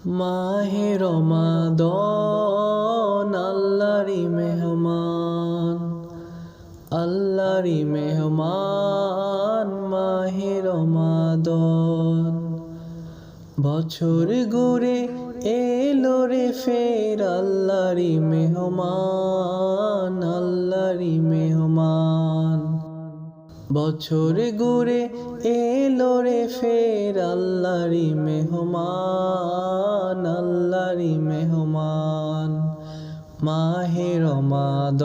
মাহে রমাদান আল্লাহরি মেহমান, আল্লাহরি মেহমান মাহে রমাদান। বছর ঘুরে এলো রে ফের আল্লাহরি মেহমান, আল্লাহরি মেহমান। বছর ঘুরে এলো রে ফের আল্লাহরি মেহমান, আল্লাহরি মেহমান। মাহে রমাদান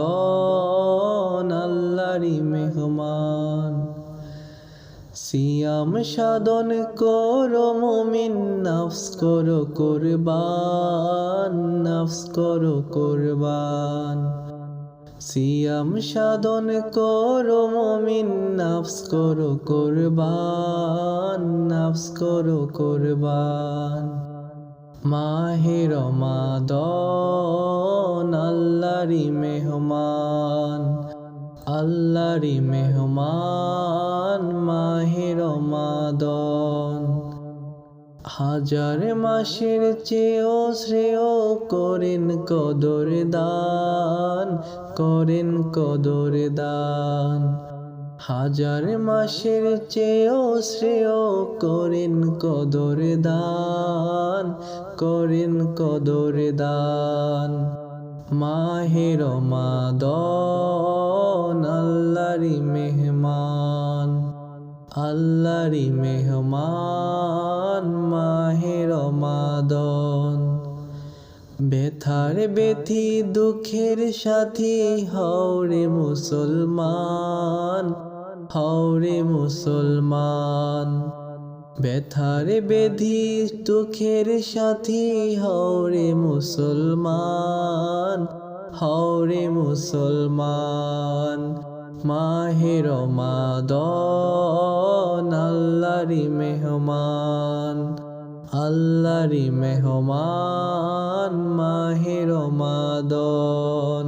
আল্লাহরি মেহমান। সিয়াম সাধন করো মুমিন, নফস করো কুরবান, নফস করো কুরবান। সিয়াম সাধন করো মুমিন, নফস করো কুরবান, নফস করো কুরবান। মাহে রমাদান আল্লাহরি মেহমান, আল্লাহরি মেহমান মাহে রমাদান। হাজার মাসের চেয়েও শ্রেয় করেন কদর দান, করেন কদর দান। হাজার মাসের চেয়েও শ্রেয় করেন কদর দান, করেন কদর দান। মাহে রমাদান আল্লাহরি মেহমান, আল্লাহরি মেহমান মাহে রমাদান। ব্যথার ব্যথি দুঃখের সাথী হওরে মুসলমান, হওরে মুসলমান। ব্যথার বেধি দুঃখের সাথী হওরে মুসলমান, হওরে মুসলমান। মাহে রমাদান আল্লাহরি মেহমান, আল্লাহরি মেহমান মাহে রমাদান।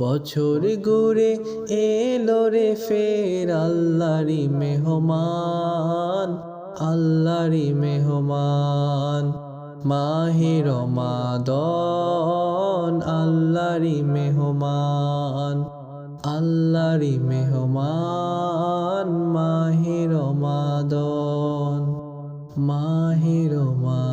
বছর ঘুরে এলো রে ফের আল্লাহরি মেহমান, আল্লাহরি মেহমান। মাহে রমাদান আল্লাহরি মেহমান, আল্লাহরি মেহমান মাহে রমাদান, মাহে রমাদান।